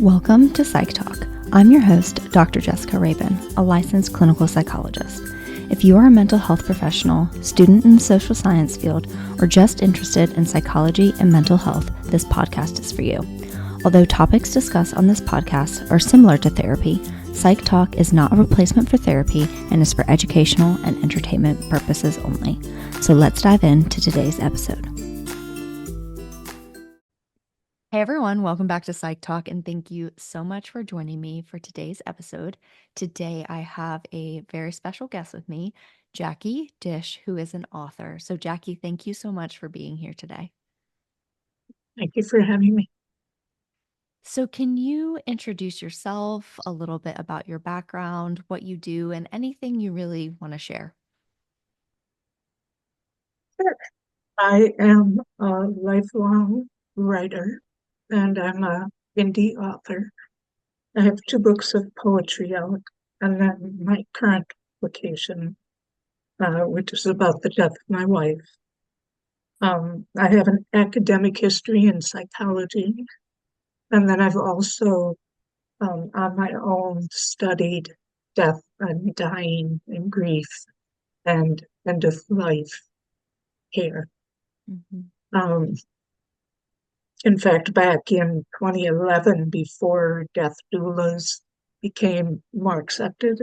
Welcome to Psych Talk. I'm your host, Dr. Jessica Rabin, a licensed clinical psychologist. If you are a mental health professional, student in the social science field, or just interested in psychology and mental health, this podcast is for you. Although topics discussed on this podcast are similar to therapy, Psych Talk is not a replacement for therapy and is for educational and entertainment purposes only. So let's dive into today's episode. Hey everyone, welcome back to Psych Talk, and thank you so much for joining me for today's episode. Today I have a very special guest with me, Jackie Disch, who is an author. So Jackie, thank you so much for being here today. Thank you for having me. So can you introduce yourself, a little bit about your background, what you do, and anything you really want to share? Sure. I am a lifelong writer and I'm a indie author. I have 2 books of poetry out, and then my current publication, which is about the death of my wife. I have an academic history in psychology, and then I've also, on my own, studied death and dying and grief and end of life care. Mm-hmm. Um, In fact, back in 2011, before death doulas became more accepted,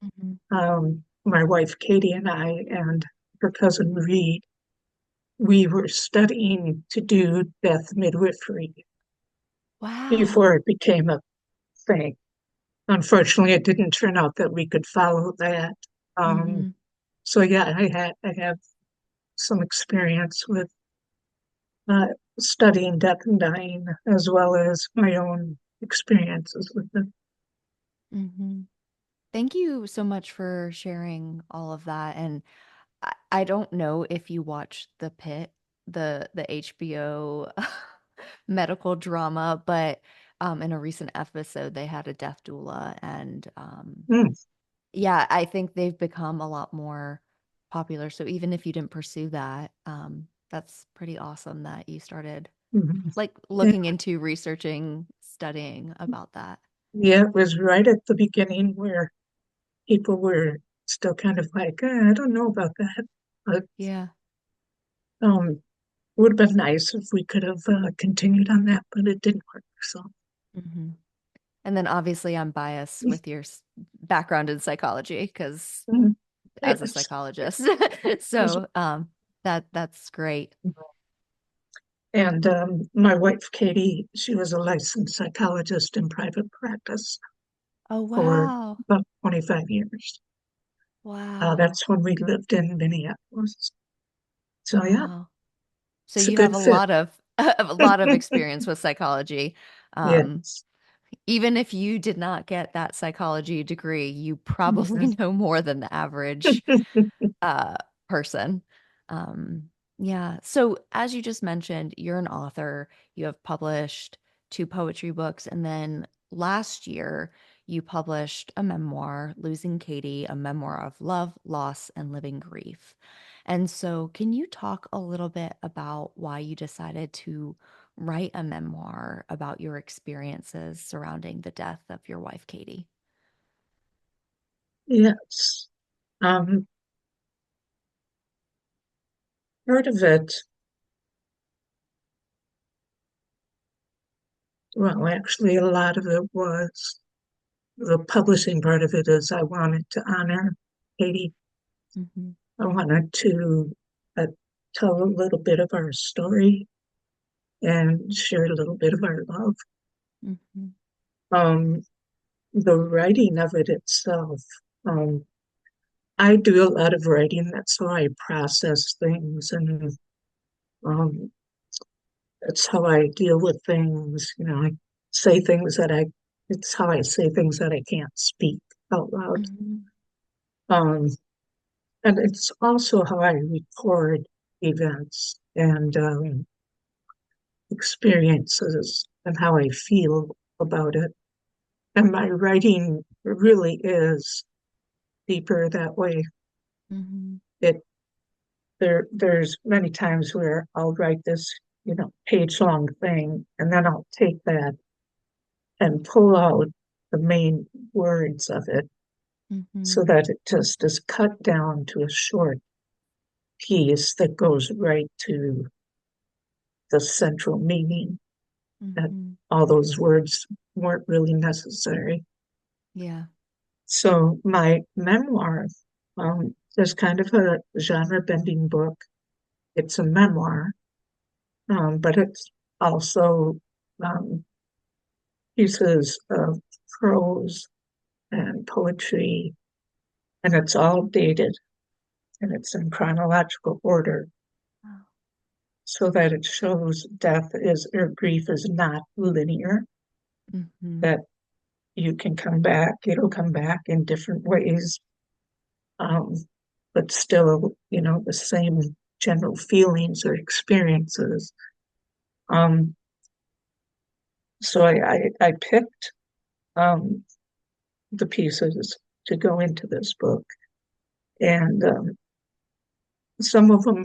Mm-hmm. my wife Katie and I and her cousin Reed, we were studying to do death midwifery Wow. before it became a thing. Unfortunately, it didn't turn out that we could follow that. Um, Mm-hmm. so yeah, I have some experience with uh, studying death and dying, as well as my own experiences with it. Mm-hmm. Thank you so much for sharing all of that. And I don't know if you watched The Pit, the HBO medical drama, but in a recent episode they had a death doula, and Mm. yeah, I think they've become a lot more popular. So even if you didn't pursue that, that's pretty awesome that you started Mhm. like Yeah, looking into researching, studying about that. yeah, it was right at the beginning where people were still kind of like, I don't know about that. But Yeah. um, would have been nice if we could have continued on that, but it didn't work. So, Hmm. And then obviously I'm biased with your background in psychology because mm, as a yes, psychologist. yes. So that's great. And my wife, Katie, she was a licensed psychologist in private practice Oh for wow. about 25 years. Wow. That's when we lived in Minneapolis. So, yeah, Wow. So it's a you have good a fit. lot of a lot of experience with psychology. Um, Yes. Even if you did not get that psychology degree, you probably Mhm. know more than the average uh person. Um, yeah. So as you just mentioned, you're an author. You have published 2 poetry books, and then last year you published a memoir, Losing Katy, a memoir of love, loss, and living grief. And so can you talk a little bit about why you decided to write a memoir about your experiences surrounding the death of your wife, Katy? Yes. Um, Part of it, well, actually, a lot of it was the publishing part of it is I wanted to honor Katie. Mm-hmm. I wanted to uh, tell a little bit of our story and share a little bit of our love. Mm-hmm. Um, the writing of it itself, um, I do a lot of writing. That's how I process things, and um, that's how I deal with things. I say things that it's how I say things that I can't speak out loud. Mm-hmm. Um, and it's also how I record events and experiences and how I feel about it. And my writing really is deeper that way. Mm-hmm. It there's many times where I'll write this, page long thing, and then I'll take that and pull out the main words of it Mm-hmm. so that it just is cut down to a short piece that goes right to the central meaning, that Mm-hmm. all those words weren't really necessary. Yeah. So my memoir is kind of a genre bending book. It's a memoir, but it's also um, pieces of prose and poetry, and it's all dated and it's in chronological order Oh. so that it shows death is or grief is not linear, Mm-hmm. that you can come back, it'll come back in different ways, um, but still, the same general feelings or experiences. Um, so I picked um, the pieces to go into this book, and some of them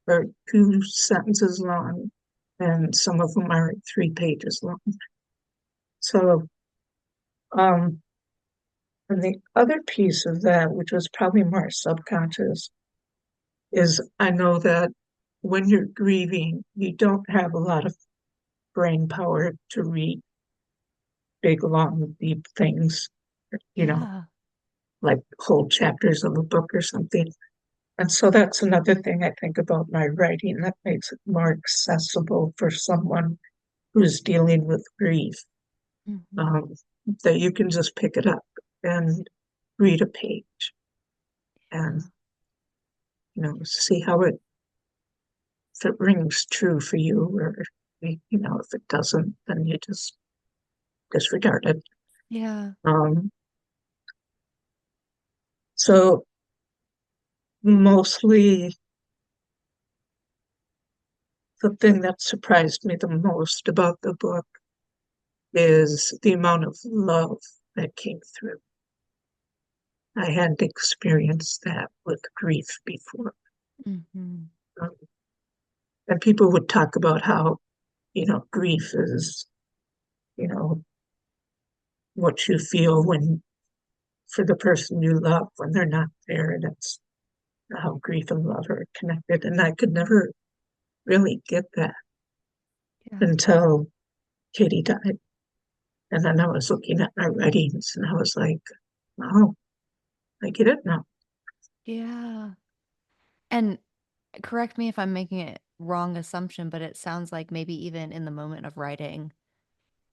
are 2 sentences long, and some of them are 3 pages long. So, um, and the other piece of that, which was probably more subconscious, is I know that when you're grieving, you don't have a lot of brain power to read big, long, deep things, you know, Yeah. like whole chapters of a book or something. And so that's another thing I think about my writing that makes it more accessible for someone who's dealing with grief, Mm-hmm. um, that you can just pick it up and read a page and, Yeah. see how if it rings true for you, or, if it doesn't, then you just disregard it. Yeah. Um, so mostly the thing that surprised me the most about the book is the amount of love that came through. I hadn't experienced that with grief before. Mm-hmm. Um, and people would talk about how, grief is, you know, what you feel when for the person you love when they're not there. And it's how grief and love are connected. And I could never really get that Yeah. until Katie died. And then I was looking at my writings and I was like, oh, I get it now. Yeah. And correct me if I'm making a wrong assumption, but it sounds like maybe even in the moment of writing,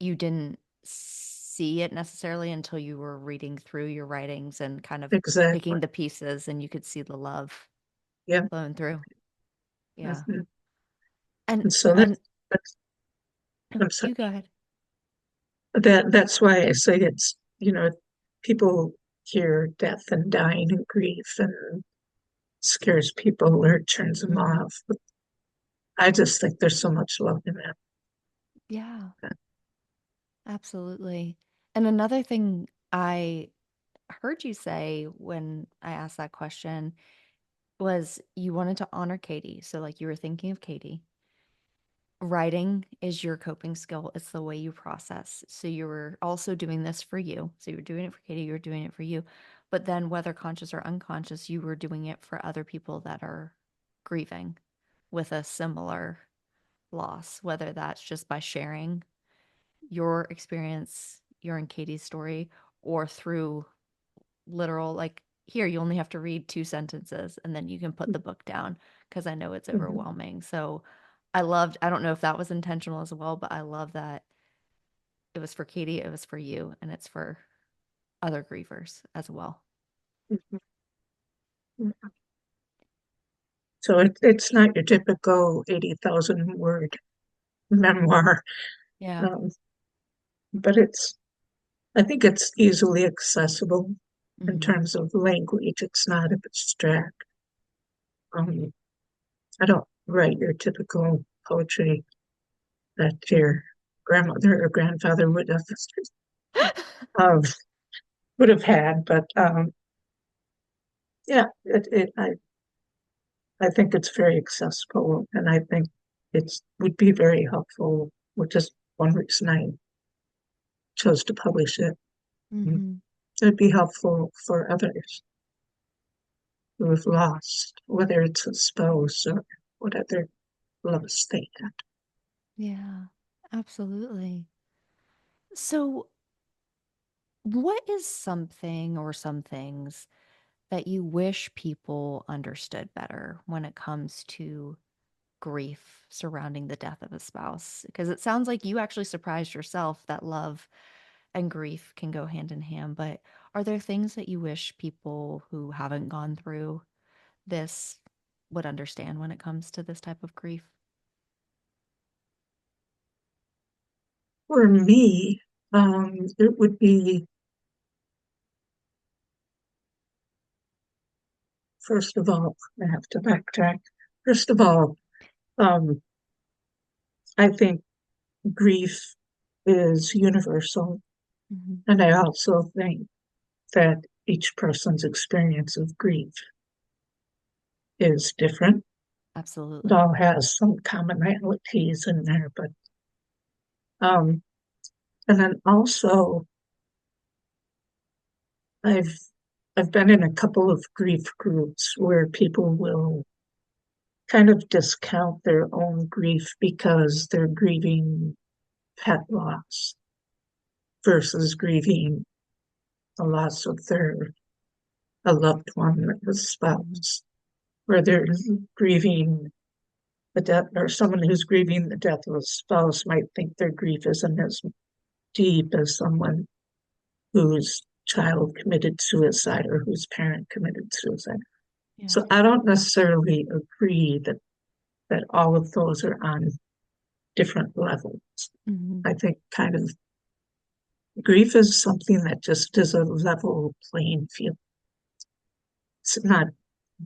you didn't see it necessarily until you were reading through your writings and kind of Exactly. picking the pieces and you could see the love Yeah. flowing through. Yeah. Mhm. And And so and that's no, I'm sorry. you go ahead. That's why I say it's, people hear death and dying and grief and scares people or turns them Hmm. off. But I just think there's so much love in that. Yeah, absolutely. And another thing I heard you say when I asked that question was you wanted to honor Katie. So like you were thinking of Katie. Writing is your coping skill. It's the way you process. So you were also doing this for you. So you were doing it for Katie, you were doing it for you. But then whether conscious or unconscious, you were doing it for other people that are grieving with a similar loss, whether that's just by sharing your experience, your and Katie's story, or through literal, like, here, you only have to read 2 sentences and then you can put the book down because I know it's Mhm. overwhelming. So I don't know if that was intentional as well, but I love that it was for Katie, it was for you, and it's for other grievers as well. Mhm. So it's not your typical 80,000 word memoir, Yeah. um, but I think it's easily accessible in Hmm. terms of language. It's not abstract. Um, I don't write your typical poetry that your grandmother or grandfather um, would have had, but yeah, I think it's very accessible, and I think it would be very helpful, which is one reason I chose to publish it. Hmm. It'd be helpful for others who have lost, whether it's a spouse or what other loss they had. Yeah, absolutely. So, what is something or some things that you wish people understood better when it comes to grief surrounding the death of a spouse? Because it sounds like you actually surprised yourself that love and grief can go hand in hand. But are there things that you wish people who haven't gone through this would understand when it comes to this type of grief? For me, it would be, first of all, I have to backtrack. First of all, um, I think grief is universal. Hmm. And I also think that each person's experience of grief is different. It Absolutely. all has some commonalities in there, but um, and then also I've I've been in a couple of grief groups where people will kind of discount their own grief because they're grieving pet loss versus grieving a loss of a loved one, a Hmm. spouse, where they're grieving the death, or someone who's grieving the death of a spouse might think their grief isn't as deep as someone whose child committed suicide or whose parent committed suicide. Yeah. So I don't necessarily agree that all of those are on different levels. Hmm. I think kind of grief is something that just is a level playing field. It's not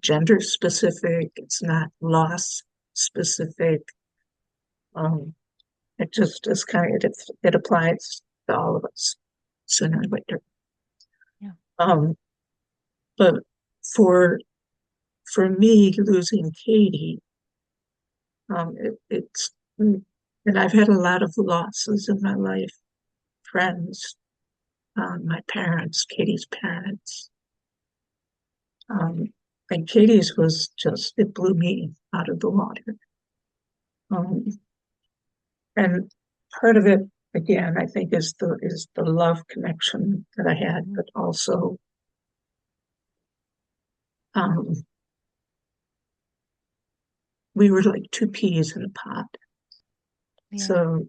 gender specific, it's not loss specific. Um, it just is kind of, it applies to all of us sooner or later. Yeah. Um, but for for me, losing Katy, it's and I've had a lot of losses in my life, friends, my parents, Katie's parents. Um, and Katie's was just, it blew me out of the water. Um, and part of it, again, I think is the love connection that I had, Hmm. but also um, we were like two peas in a pod. Yeah. So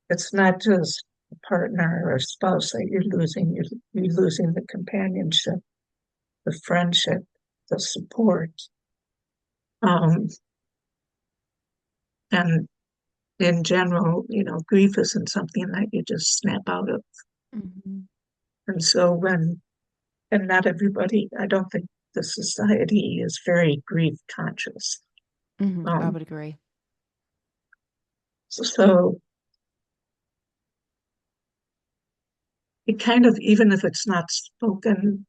it's not just a partner or a spouse that you're losing, you're losing the companionship, the friendship, the support. Um, and in general, grief isn't something that you just snap out of. Hmm. And so and not everybody, I don't think the society is very grief conscious. Hmm. I Um, would agree. so it kind of, even if it's not spoken,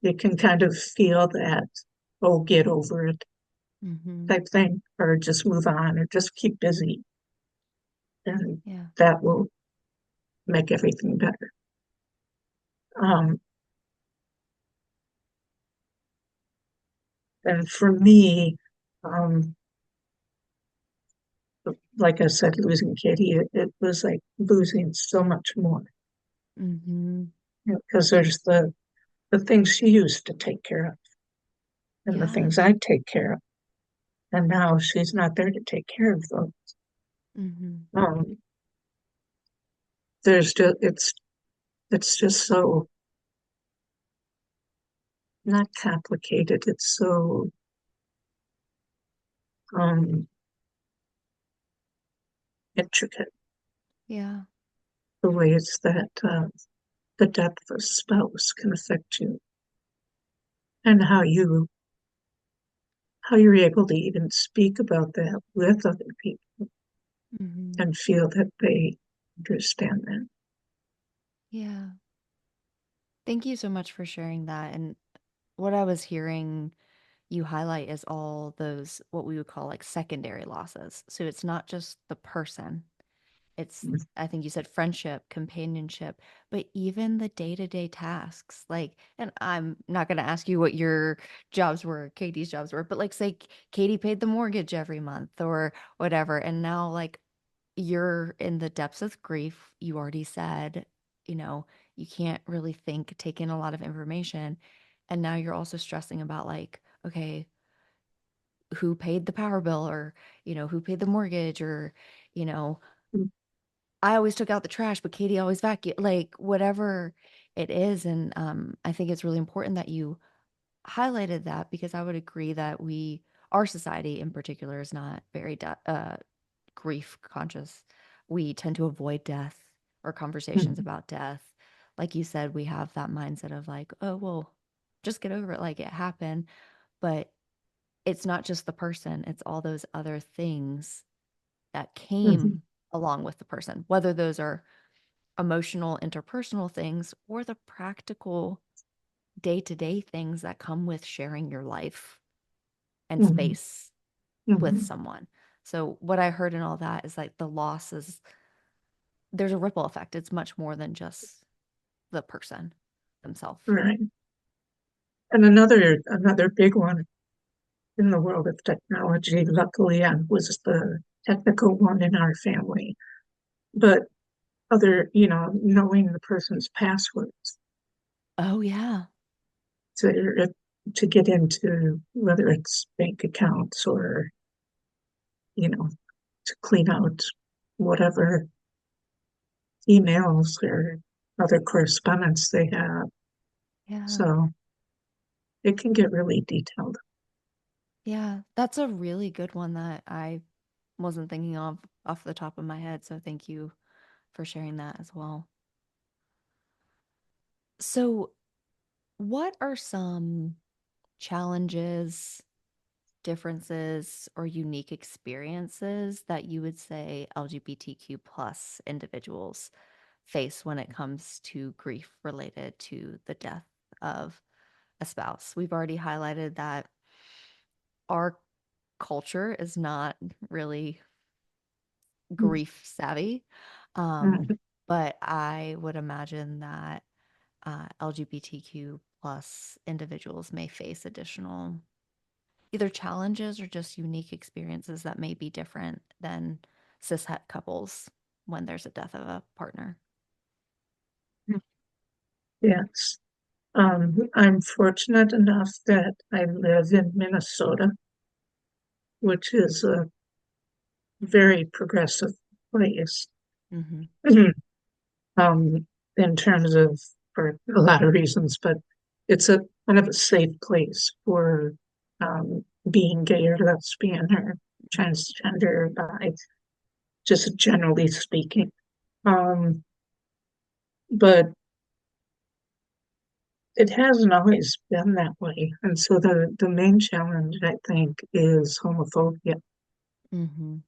you can kind of feel that, oh, get over it Hmm. type thing, or just move on, or just keep busy, and Yeah. that will make everything better. Um, and for me, um, like I said, losing Katie, it was like losing so much more, Hmm. because there's the things she used to take care of and the Yeah. things I take care of, and now she's not there to take care of them. Hmm. Um, there's just it's just so not complicated. It's so um, intricate, Yeah. the ways that the death of a spouse can affect you, and how you're able to even speak about that with other people Hmm. and feel that they understand that. Yeah. Thank you so much for sharing that. And what I was hearing you highlight is all those what we would call like secondary losses. So it's not just the person, It's, I think you said friendship, companionship, but even the day-to-day tasks. Like, and I'm not going to ask you what your jobs were, Katie's jobs were, but like, say Katie paid the mortgage every month or whatever. And now, like, you're in the depths of grief. You already said, you know, you can't really think, take in a lot of information. And now you're also stressing about, like, okay, who paid the power bill or, who paid the mortgage or, you know, I always took out the trash, but Katie always vacuumed, like whatever it is. And I think it's really important that you highlighted that because I would agree that our society in particular is not very grief conscious. We tend to avoid death or conversations Mhm. about death. Like you said, we have that mindset of like, oh, well, just get over it. Like it happened. But it's not just the person, it's all those other things that Mhm. came along with the person, whether those are emotional, interpersonal things or the practical day to day things that come with sharing your life and Mhm. space with Mhm. someone. So, what I heard in all that is like the loss is there's a ripple effect. It's much more than just the person themselves. Right. And another big one in the world of technology. Luckily, I was the technical one in our family, but knowing the person's passwords Oh, yeah. to to get into whether it's bank accounts or you know to clean out whatever emails or other correspondence they have. Yeah. So it can get really detailed. Yeah. That's a really good one that I wasn't thinking of off the top of my head. So, thank you for sharing that as well. So, what are some challenges, differences, or unique experiences that you would say LGBTQ plus individuals face when it comes to grief related to the death of a spouse? We've already highlighted that our culture is not really grief savvy. Um, Mhm. but I would imagine that LGBTQ plus individuals may face additional either challenges or just unique experiences that may be different than cishet couples when there's a death of a partner. Yes. I'm fortunate enough that I live in Minnesota, which is a very progressive place. Mm-hmm. um, in terms of for a lot of reasons, but it's a kind of a safe place for being gay or lesbian or transgender, just generally speaking. Um, but it hasn't always been that way, and so the main challenge I think is homophobia Mm-hmm.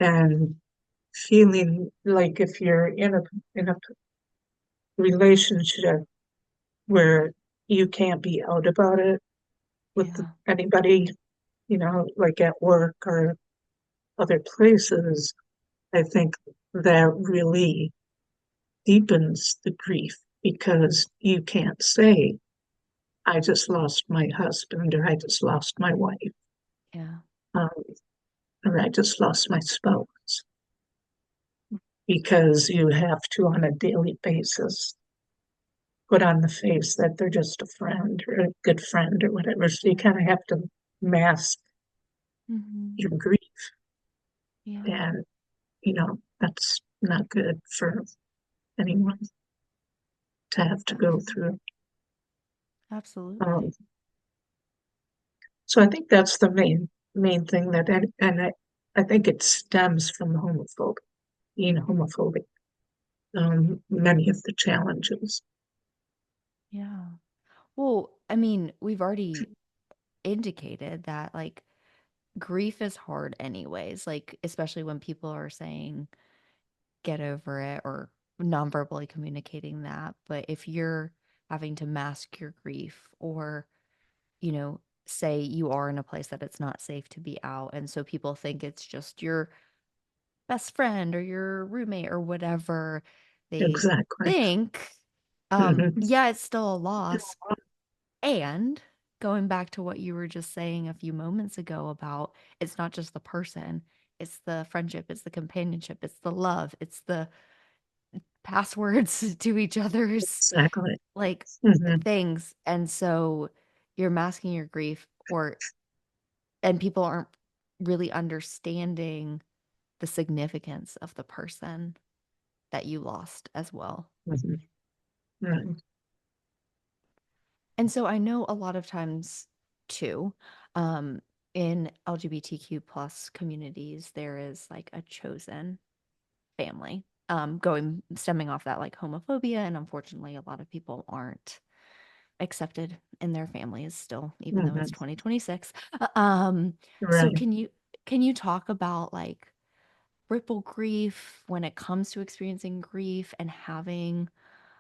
and feeling like if you're in a relationship where you can't be out about it with Yeah. anybody, like at work or other places, I think that really deepens the grief because you can't say, I just lost my husband or I just lost my wife, Yeah. um, or I just lost my spouse because you have to, on a daily basis, put on the face that they're just a friend or a good friend or whatever. So you Yeah. kind of have to mask Mm-hmm. your grief. Yeah. And that's not good for anyone to have to go Absolutely. through. Absolutely. Um, so I think that's the main thing and I think it stems from being homophobic. Many of the challenges. Yeah. Well, I mean, we've already indicated that like grief is hard anyways, like especially when people are saying get over it or non-verbally communicating that. But if you're having to mask your grief or, say you are in a place that it's not safe to be out, and so people think it's just best friend or your roommate or whatever they Exactly. think, Hmm. yeah, it's still a loss. And going back to what you were just saying a few moments ago about it's not just the person, it's the friendship, it's the companionship, it's the love, it's the passwords to each other's Exactly. like Hmm. things. And so you're masking your grief or and people aren't really understanding the significance of the person that you lost as well. Hmm. Right. And so I know a lot of times too, um, in LGBTQ plus communities, there is like a chosen family. Going stemming off that like homophobia, and unfortunately, a lot of people aren't accepted in their families still, even though it's Hmm. 2026. So Right. can you talk about like ripple grief when it comes to experiencing grief and having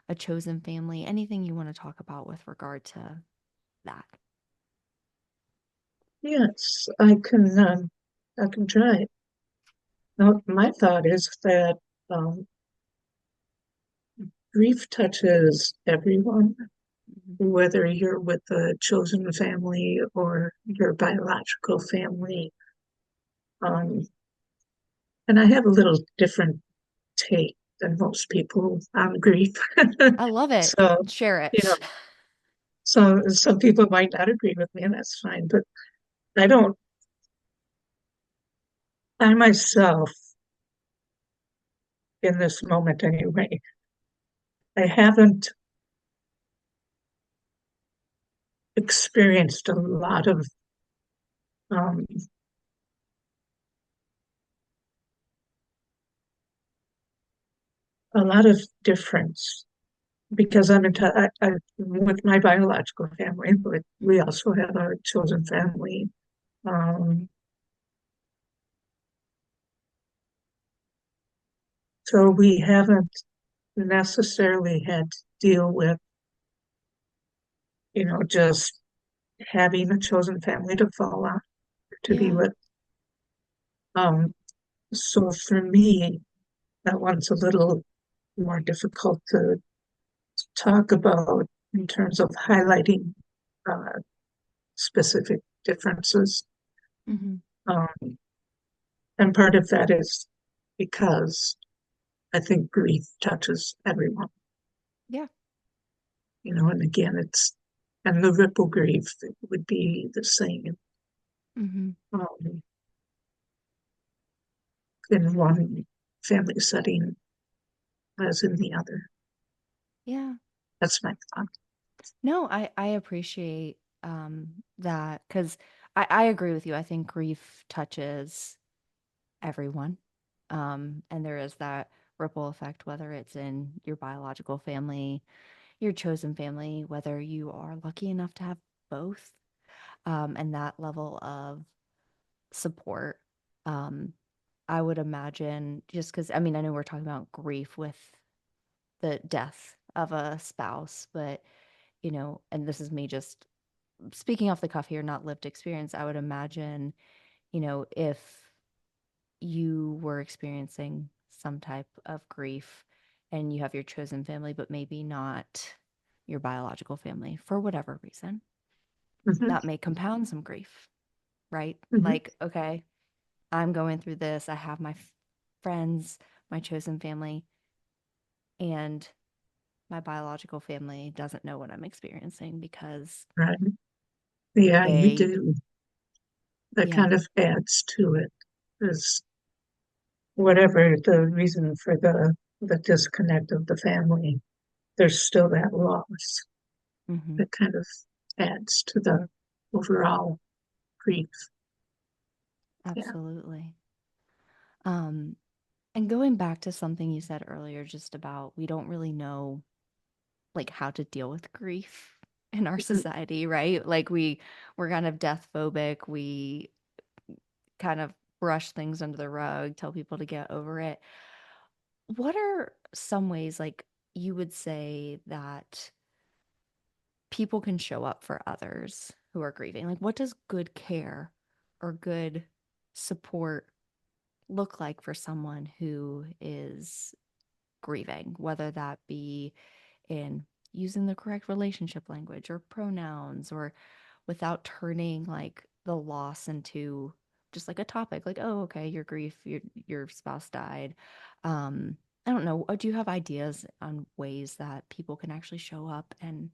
a chosen family? Anything you want to talk about with regard to that? Yes, I can try it. Now, my thought is that um, grief touches everyone, Mhm. whether you're with a chosen family or your biological family. Um, and I have a little different take than most people on grief. I love it. So, Share you know, it. so some people might not agree with me, and that's fine. But I don't, I myself, in this moment anyway, I haven't experienced um, a lot of difference because with my biological family, but we Mhm. also have our chosen family. Um, so we haven't necessarily had to deal with, just having a chosen family to fall on, to be Yeah. with. Um, so for me, that one's a little more difficult to talk about in terms of highlighting uh, specific differences. Hmm. Um, and part of that is because I think grief touches everyone, Yeah. and again, and the ripple grief would be the same Hmm. um, in one family setting as in the other. Yeah. That's my thought. No, I appreciate that because I agree with you. I think grief touches everyone. And there is that ripple effect, whether it's in your biological family, your chosen family, whether you are lucky enough to have both, and that level of support. Um, I would imagine just because I mean, I know we're talking about grief with the death of a spouse, but and this is me just speaking off the cuff here, not lived experience. I would imagine, if you were experiencing some type of grief and you have your chosen family, but maybe not your biological family for whatever reason, Hmm. that may compound some grief, right? Hmm. Like, okay, I'm going through this. I have my friends, my chosen family, and my biological family doesn't know what I'm experiencing because Right. Yeah, you they, do. That yeah, kind of adds to it. Is whatever the reason for the disconnect of the family, there's still that loss hmm, that kind of adds to the overall grief. Yeah. absolutely. Um, and going back to something you said earlier, just about we don't really know like how to deal with grief in our Mhm. society, right? Like we're kind of death phobic. We kind of brush things under the rug, tell people to get over it. What are some ways like you would say that people can show up for others who are grieving? Like what does good care or good support look like for someone who is grieving, whether that be in using the correct relationship language or pronouns, or without turning like the loss into just like a topic, like, oh, okay, your grief, your spouse died. um I don't know, do you have ideas on ways that people can actually show up and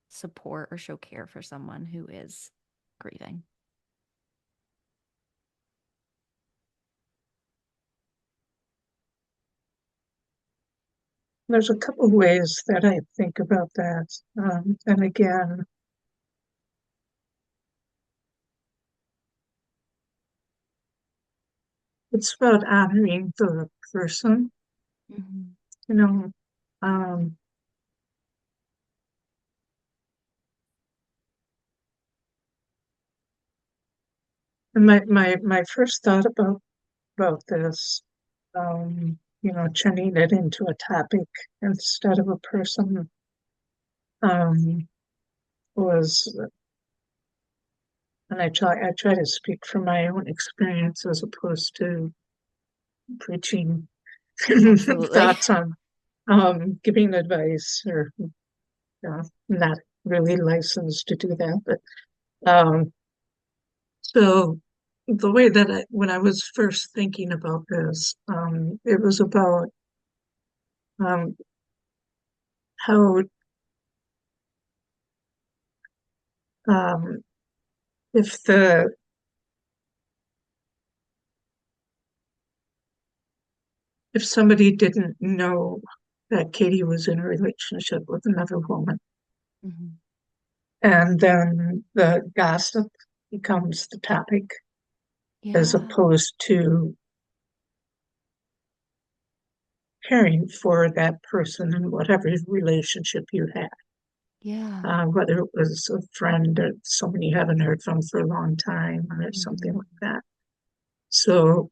support or show care for someone who is grieving? There's a couple of ways that I think about that. And again, it's about honoring the person, Mm-hmm. you know. Um, and my first thought about this, turning it into a topic instead of a person, um, was, and I try to speak from my own experience as opposed to preaching Absolutely. thoughts on giving advice or not really licensed to do that. But so the way that when I was first thinking about this, it was about um, how um, if the if somebody didn't know that Katie was in a relationship with another woman, Hmm. and then the gossip becomes the topic, as Yeah. opposed to caring for that person in whatever relationship you had, Yeah. whether it was a friend or someone you haven't heard from for a long time or something Hmm. like that. So,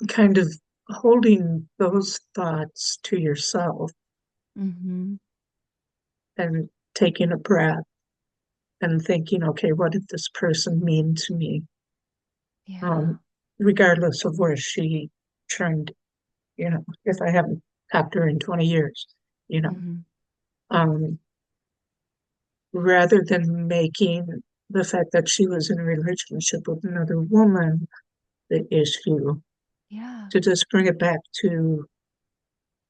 kind of holding those thoughts to yourself Hmm. and taking a breath and thinking, okay, what did this person mean to me? Yeah. Um, Regardless of where she turned, if I haven't talked to her in 20 years, you know, Hmm. um, rather than making the fact that she was in a relationship with another woman the issue, Yeah. to just bring it back to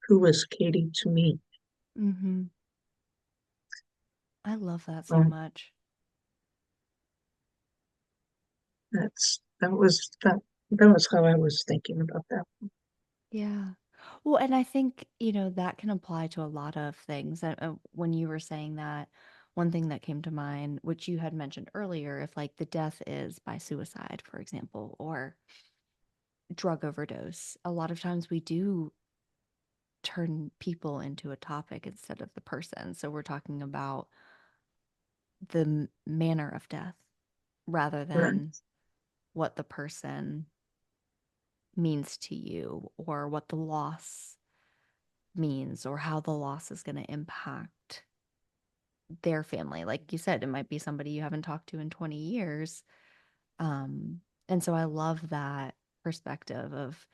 who was Katie to me. Hmm. I love that so Um, much. that was how I was thinking about that. Yeah. Well, and I think, that can apply to a lot of things. When you were saying that, one thing that came to mind, which you had mentioned earlier, if like the death is by suicide, for example, or drug overdose, a lot of times we do turn people into a topic instead of the person. So we're talking about the manner of death rather Right. than what the person means to you or what the loss means or how the loss is going to impact their family. Like you said, it might be somebody you haven't talked to in 20 years. And so I love that perspective of,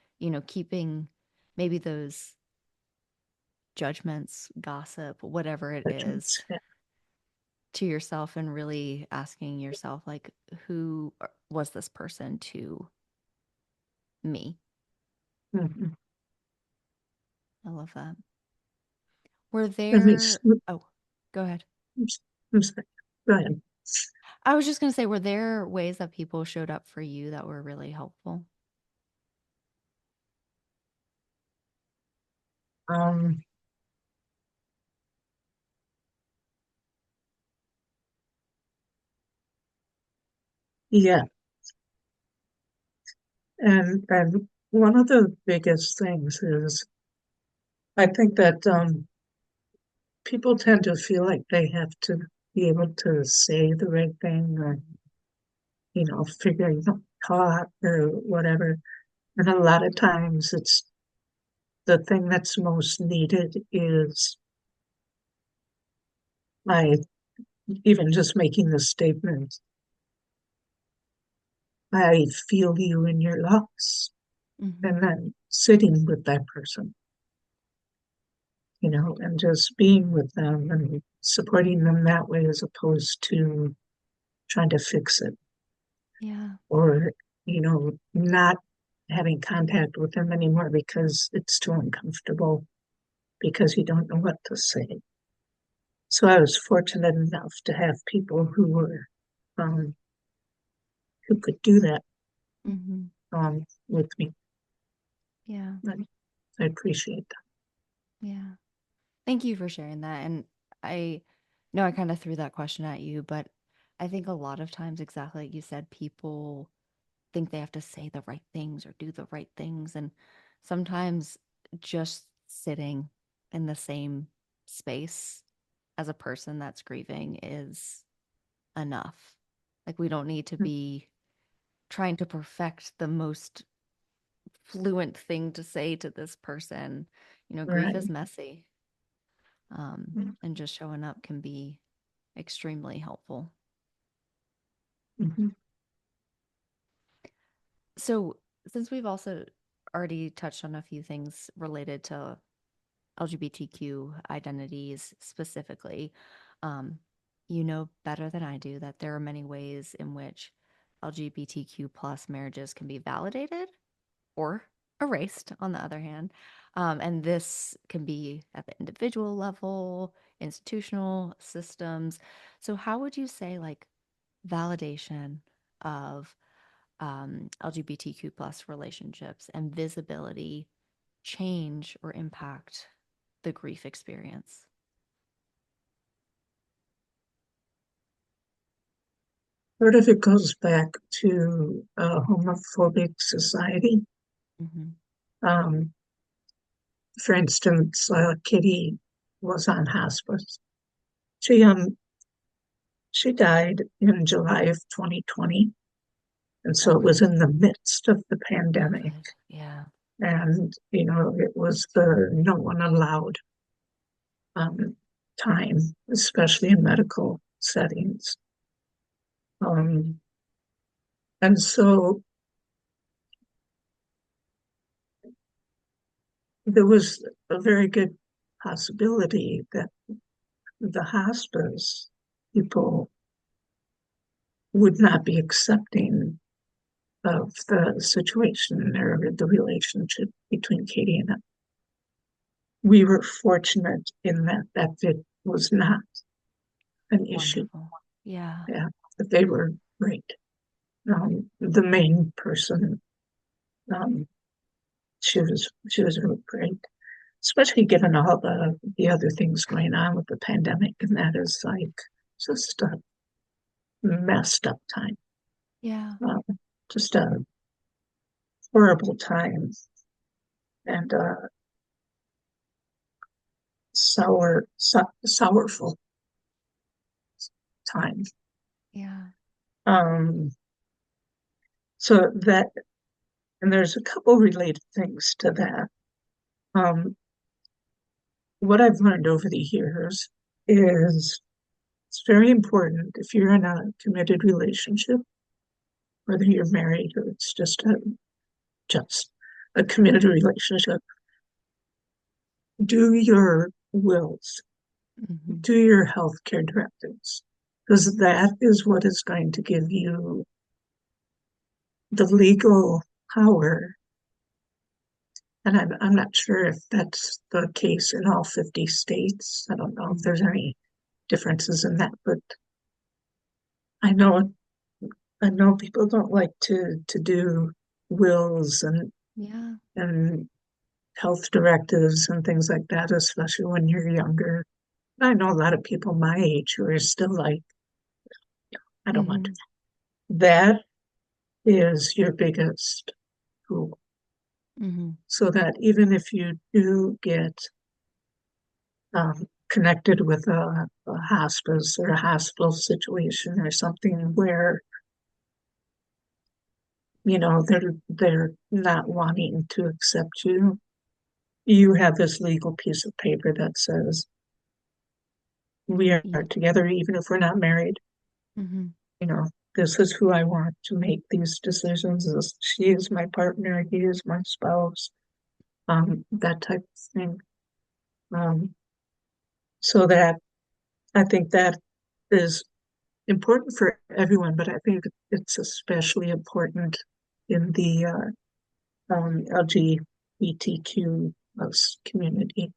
keeping maybe those judgments, gossip, whatever it is, Yeah. to yourself and really asking yourself, like, who was this person to me? Mhm. I love that. Were And it's, there, oh, go ahead. I'm sorry. Go ahead. I was just going to say, were there ways that people showed up for you that were really helpful? Um, yeah, and one of the biggest things is I think that people tend to feel like they have to be able to say the right thing or talk or whatever. And a lot of times it's the thing that's most needed is by even just making the statement, I feel you in your loss. Hmm. And then sitting with that person, and just being with them and supporting them that way as opposed to trying to fix it Yeah. or, not having contact with them anymore because it's too uncomfortable because you don't know what to say. So I was fortunate enough to have people um, who could do that Hmm. with me. Yeah. And I appreciate that. Yeah. Thank you for sharing that. And I know I kind of threw that question at you, but I think a lot of times, exactly like you said, people think they have to say the right things or do the right things. And sometimes just sitting in the same space as a person that's grieving is enough. Like, we don't need to be trying to perfect the most fluent thing to say to this person. Grief is Right. messy. And just showing up can be extremely helpful. Mm-hmm. So, since we've also already touched on a few things related to LGBTQ identities specifically, um, you know better than I do that there are many ways in which LGBTQ plus marriages can be validated or erased, on the other hand. And this can be at the individual level, institutional systems. So, how would you say, like, validation of LGBTQ plus relationships and visibility change or impact the grief experience? Part of it goes back to a homophobic society. Hmm. Um, for instance, Kitty was on hospice. She she died in July of 2020, and so it was Okay. in the midst of the pandemic, COVID. Yeah. and it was the no one allowed um, time, especially in medical settings. Um, and so there was a very good possibility that the hospice people would not be accepting of the situation or the relationship between Katie and I. We were fortunate in that it was not an issue. Wonderful. Yeah. Yeah, that they were great. The main person, um, she was really great, especially given all the other things going on with the pandemic, and that is like just a messed up time, Yeah. um, just a horrible time, and sourful time. Yeah. Um, so that, and there's a couple related things to that. Um, what I've learned over the years is it's very important if you're in a committed relationship, whether you're married or it's just a committed relationship, do your wills, Hmm. do your healthcare directives, because that is what is going to give you the legal power. And I'm not sure if that's the case in all 50 states. I don't know if there's any differences in that, but I know I know people don't like to do wills Yeah. and health directives and things like that, especially when you're younger. I know a lot of people my age who are still like, I don't want to. Hmm. That is your biggest tool. Hmm. So that even if you do get connected with a hospice or a hospital situation or something where they're not wanting to accept you, you have this legal piece of paper that says we are Yeah. together even if we're not married, Hmm. you know. this is who I want to make these decisions. She is my partner, he is my spouse, that type of thing. Um, so that I think that is important for everyone, but I think it's especially important in the LGBTQ plus community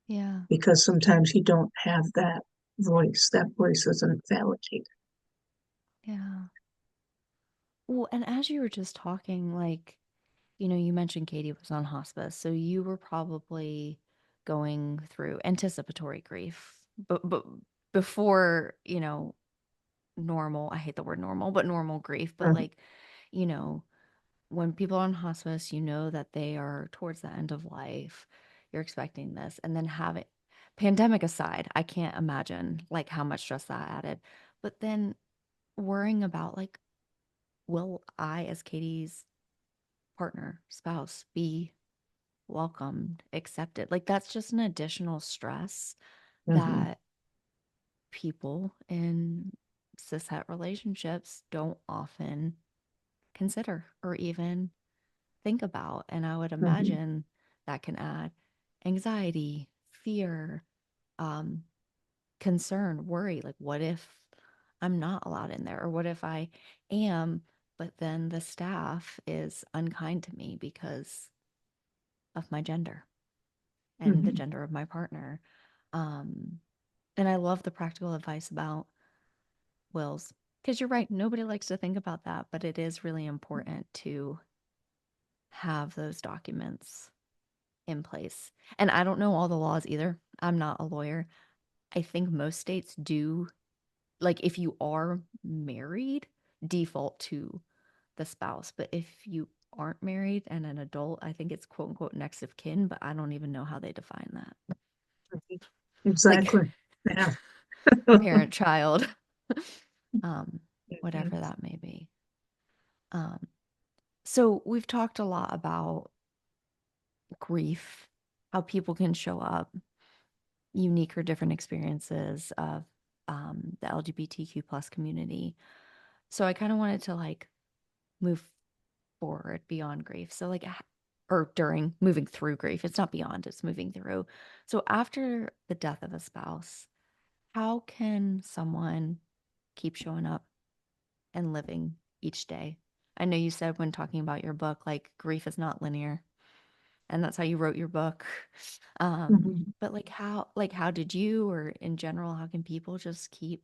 Yeah. because sometimes you don't have that voice. That voice isn't validated. Yeah. Well, and as you were just talking, like, you mentioned Katie was on hospice, so you were probably going through anticipatory grief, but before, normal, I hate the word normal, but normal grief, but Mhm, like, you know, when people are on hospice, you know that they are towards the end of life. You're expecting this, and then having pandemic aside, I can't imagine like how much stress that added. But then worrying about like, will I, as Katie's partner, spouse, be welcomed, accepted? Like that's just an additional stress mhm, that people in cishet relationships don't often consider or even think about. And I would mhm, imagine that can add anxiety, fear, um, concern, worry. Like, what if I'm not allowed in there? Or what if I am, but then the staff is unkind to me because of my gender and the mhm, gender of my partner? Um, and I love the practical advice about wills because you're right. Nobody likes to think about that, but it is really important to have those documents in place. And I don't know all the laws either. I'm not a lawyer. I think most states do, like, if you are married, default to the spouse. But if you aren't married and an adult, I think it's quote unquote next of kin, but I don't even know how they define that. mhm. Like Exactly. Yeah. parent, child, um, whatever Mhm, that may be. Um, so we've talked a lot about grief, how people can show up, unique or different experiences of the LGBTQ plus community. So I kind of wanted to like move forward beyond grief. So like or during moving through grief, it's not beyond, it's moving through. So after the death of a spouse, how can someone keep showing up and living each day? I know you said when talking about your book, like grief is not linear, and that's how you wrote your book. mhm. But like how did you, or in general, how can people just keep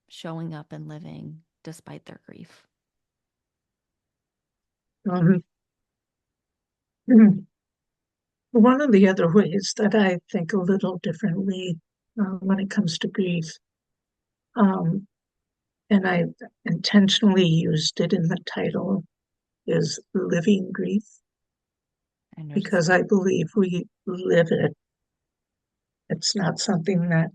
showing up and living despite their grief? Um, mhm. One of the other ways that I think a little differently when it comes to grief, um, and I intentionally used it in the title, is living grief, because Interesting. I believe we live it. It's not something that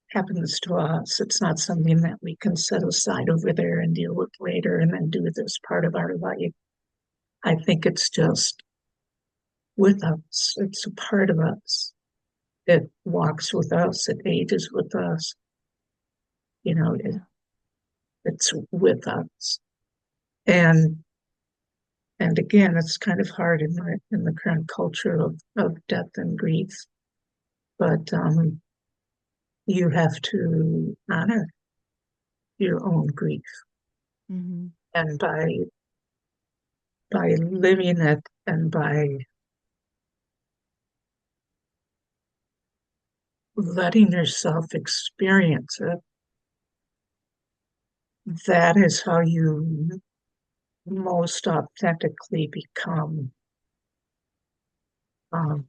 happens to us. It's not something that we can set aside over there and deal with later and then do this part of our life. I think it's just with us. It's a part of us. It walks with us. It ages with us. You know, Yeah. it's with us. And and again, it's kind of hard in the current culture of death and grief. But you have to honor your own grief, Mm-hmm. and by living it and by letting yourself experience it, that is how you most authentically become. Um,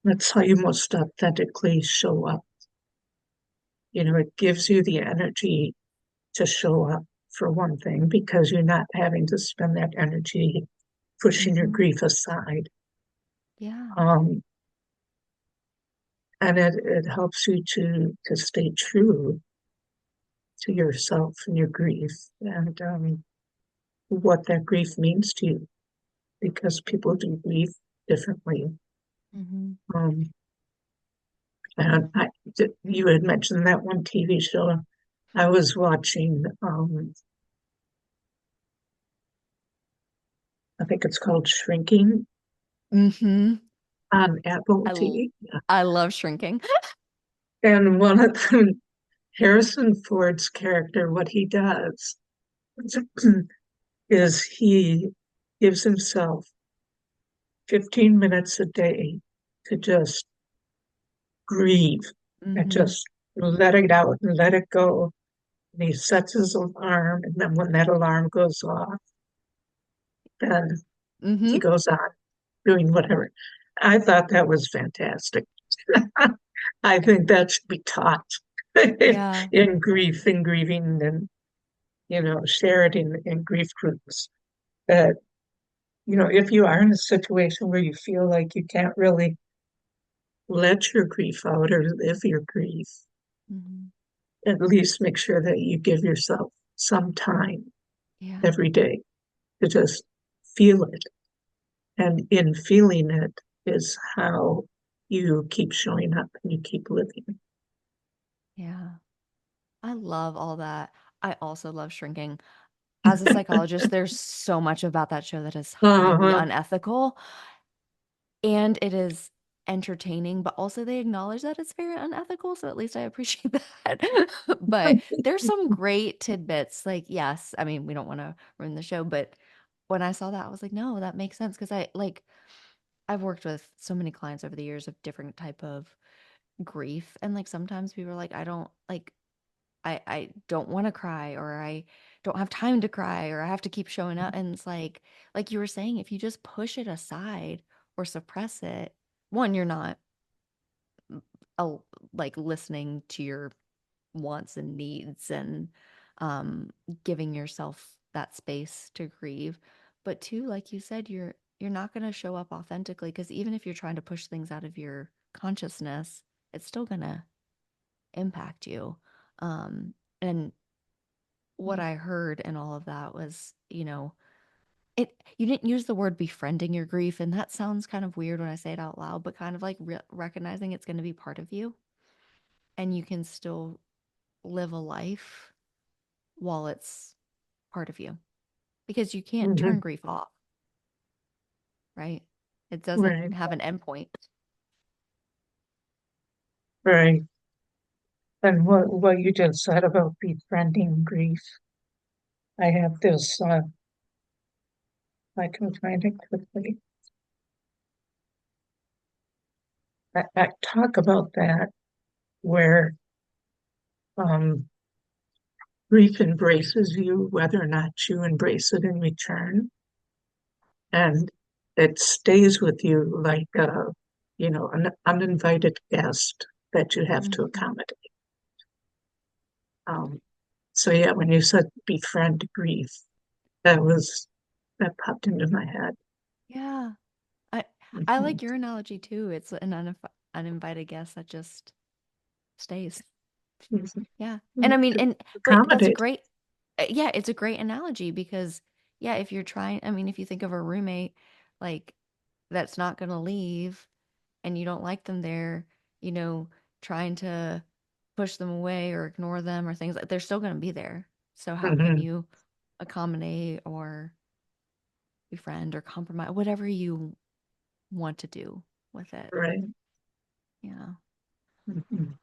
that's how you most authentically show up. You know, it gives you the energy to show up for one thing because you're not having to spend that energy pushing your Mm-hmm. grief aside. Yeah. Um, and it helps you to stay true to yourself and your grief and what that grief means to you because people do grief differently. Mm-hmm. Um, And you had mentioned that one TV show. I was watching, I think it's called Shrinking Mm-hmm. on Apple I l- TV. I love shrinking. And one of them, Harrison Ford's character, what he does is he gives himself 15 minutes a day to just grieve and Mm-hmm. just let it out and let it go. And he sets his alarm, and then when that alarm goes off, then he Mm-hmm. goes on doing whatever. I thought that was fantastic. I think that should be taught Yeah. in grief and grieving and, share it in grief groups. That, if you are in a situation where you feel like you can't really let your grief out or live your grief, Mm-hmm. at least make sure that you give yourself some time Yeah. every day to just feel it. And in feeling it is how you keep showing up and you keep living. Yeah. I love all that. I also love shrinking. As a psychologist, there's so much about that show that is highly Uh-huh. unethical and it is entertaining, but also they acknowledge that it's very unethical. So at least I appreciate that. But there's some great tidbits. Like, yes, I mean, we don't want to ruin the show, but when I saw that, I was like, no, that makes sense. Because I've worked with so many clients over the years of different type of grief. And like sometimes people are like, I don't like I don't want to cry or I don't have time to cry or I have to keep showing up. And it's like you were saying, if you just push it aside or suppress it, one, you're not uh, like listening to your wants and needs and um giving yourself that space to grieve. But two, like you said, you're not going to show up authentically because even if you're trying to push things out of your consciousness, it's still going to impact you. And what I heard in all of that was, you didn't use the word befriending your grief, and that sounds kind of weird when I say it out loud, but kind of like recognizing it's going to be part of you, and you can still live a life while it's part of you because you can't turn Mhm. grief off, right? It doesn't Right, have an endpoint. right. And what you just said about befriending grief, I have this, I can find it quickly. I talk about that where um, grief embraces you, whether or not you embrace it in return. And it stays with you like, an uninvited guest that you have to Hmm. accommodate. Um, so yeah, when you said befriend grief, that popped into my head. Yeah. I I Mhm. like your analogy too. It's an uninvited guest that just stays. Yeah. And I mean, To but that's a accommodate. great, yeah, it's a great analogy because, yeah, if you're trying, I mean, if you think of a roommate like that's not going to leave and you don't like them there, you know, trying to push them away or ignore them or things like they're still going to be there. So how can Mhm. you accommodate or befriend or compromise, whatever you want to do with it? Right. Yeah. Mhm.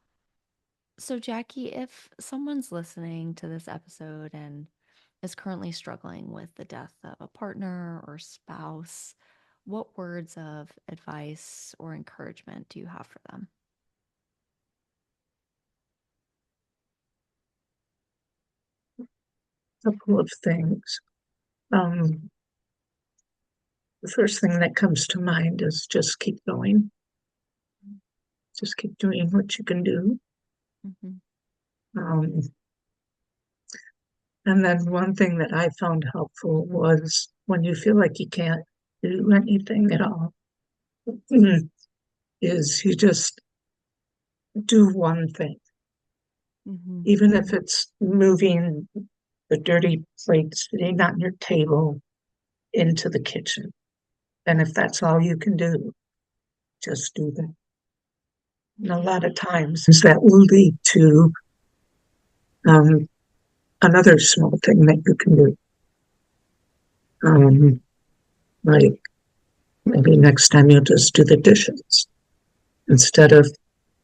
So, Jackie, if someone's listening to this episode and is currently struggling with the death of a partner or spouse, what words of advice or encouragement do you have for them? Couple of things. Um, the first thing that comes to mind is just keep going. Just keep doing what you can do. Mm-hmm. Um, and then one thing that I found helpful was when you feel like you can't do anything at all, is you just do one thing, Mm-hmm. even if it's moving the dirty plates sitting on your table into the kitchen. And if that's all you can do, just do that. And a lot of times that will lead to um, another small thing that you can do. Like maybe next time you'll just do the dishes instead of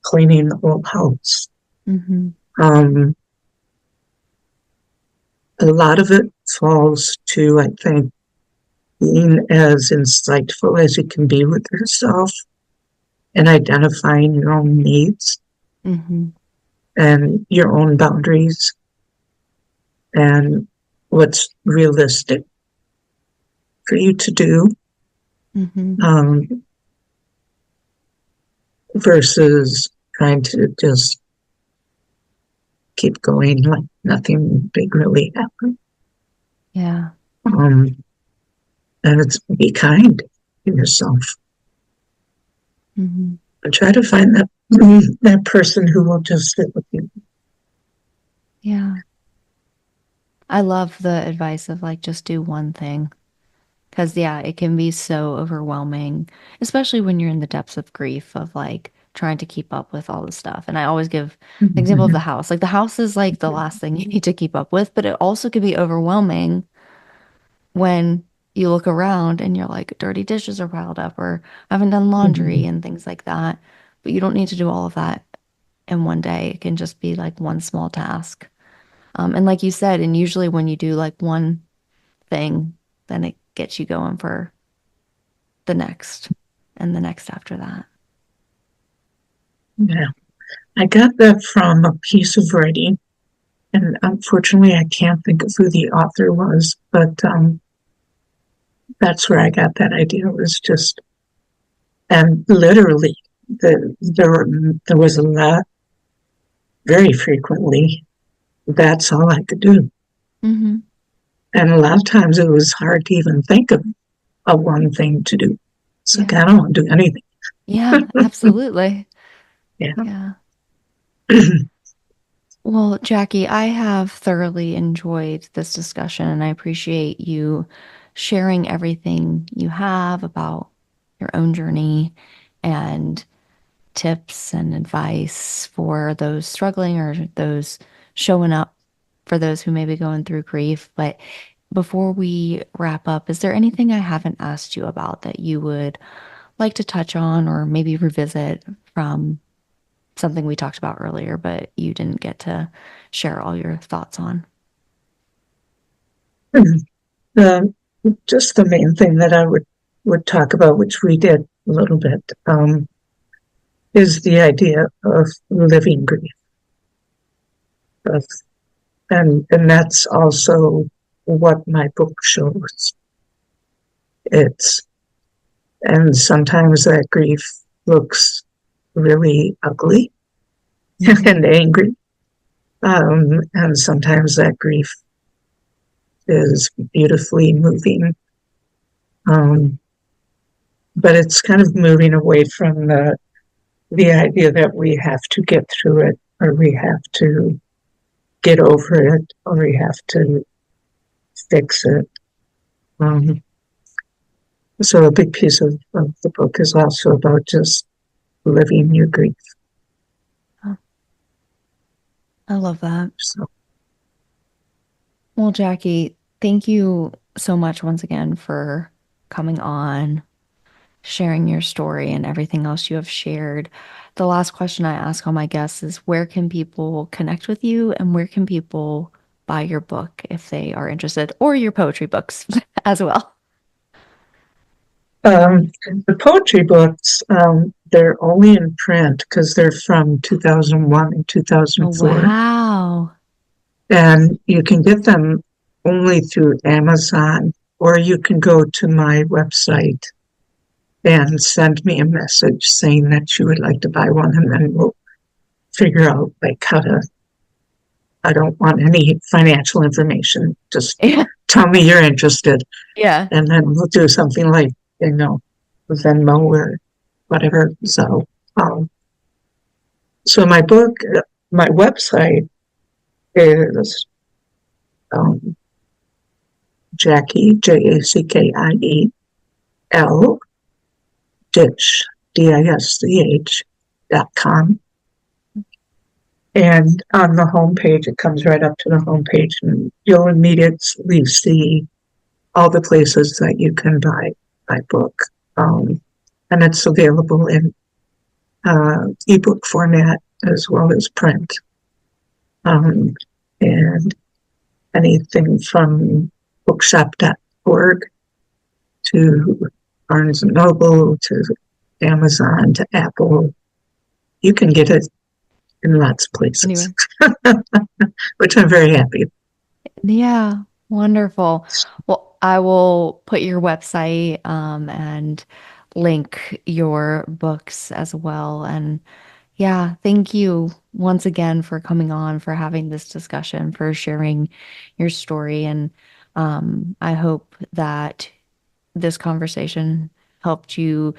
cleaning the whole house. Mm-hmm. Um, a lot of it falls to, I think, being as insightful as you can be with yourself and identifying your own needs Mm-hmm. and your own boundaries and what's realistic for you to do, Mm-hmm. um, versus trying to just keep going like nothing big really happened. Yeah. Um, and it's be kind to yourself Mm-hmm. and try to find that that person who will just sit with you. Yeah. I love the advice of like just do one thing. Because, yeah, it can be so overwhelming, especially when you're in the depths of grief of like trying to keep up with all the stuff. And I always give the example of the house. Like, the house is like the last thing you need to keep up with, but it also can be overwhelming when you look around and you're like, dirty dishes are piled up, or I haven't done laundry and things like that. But you don't need to do all of that in one day. It can just be like one small task. And like you said, and usually when you do like one thing, then it gets you going for the next and the next after that. Yeah, I got that from a piece of writing, and unfortunately, I can't think of who the author was, but that's where I got that idea. It was just, and literally, there was a lot, very frequently. That's all I could do, Hmm. and a lot of times it was hard to even think of a one thing to do. It's like Yeah. I don't want to do anything. Yeah, absolutely. Yeah. Yeah. Well, Jackie, I have thoroughly enjoyed this discussion and I appreciate you sharing everything you have about your own journey and tips and advice for those struggling or those showing up for those who may be going through grief. But before we wrap up, is there anything I haven't asked you about that you would like to touch on or maybe revisit from something we talked about earlier, but you didn't get to share all your thoughts on? the, just the main thing that I would talk about, which we did a little bit, is the idea of living grief, of, and that's also what my book shows. It's and sometimes that grief looks really ugly Hmm. and angry, and sometimes that grief is beautifully moving. Um, but it's kind of moving away from the idea that we have to get through it or we have to get over it or we have to fix it. Um, so a big piece of the book is also about just living your grief. Oh, I love that. So Well, Jackie, thank you so much once again for coming on, sharing your story and everything else you have shared. The last question I ask all my guests is where can people connect with you and where can people buy your book if they are interested or your poetry books as well? um, the poetry books, they're only in print because they're from 2001 and Oh, 2004. wow. And you can get them only through Amazon, or you can go to my website and send me a message saying that you would like to buy one, and then we'll figure out like how to. I don't want any financial information. Just Yeah. tell me you're interested, Yeah. and then we'll do something like you know Venmo or whatever. So my book, my website is um, Jackie Jackie L Disch Disch And on the homepage, it comes right up to the homepage, and you'll immediately see all the places that you can buy my book. And it's available in ebook format as well as print. And anything from bookshop.org to Barnes and Noble to Amazon to Apple. You can get it in lots of places, anyway. Which I'm very happy. Yeah, wonderful. Well, I will put your website and link your books as well. And yeah, thank you once again for coming on, for having this discussion, for sharing your story. And I hope that this conversation helped you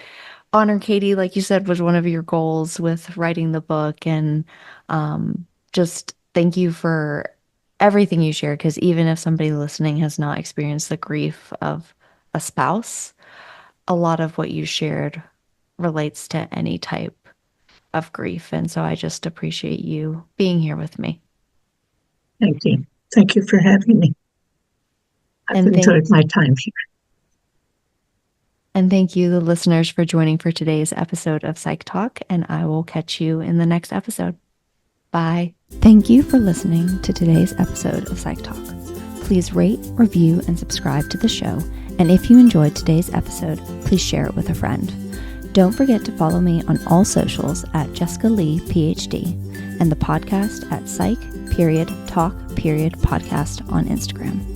honor Katy, like you said, was one of your goals with writing the book. And just thank you for everything you shared, because even if somebody listening has not experienced the grief of a spouse, a lot of what you shared relates to any type of grief. And so I just appreciate you being here with me. Thank you. Thank you for having me. I've enjoyed my time here. And thank you, the listeners, for joining for today's episode of Psych Talk, and I will catch you in the next episode. Bye. Thank you for listening to today's episode of Psych Talk. Please rate, review, and subscribe to the show. And if you enjoyed today's episode, please share it with a friend. Don't forget to follow me on all socials at Jessica Lee, PhD, and the podcast at Psych Talk Podcast on Instagram.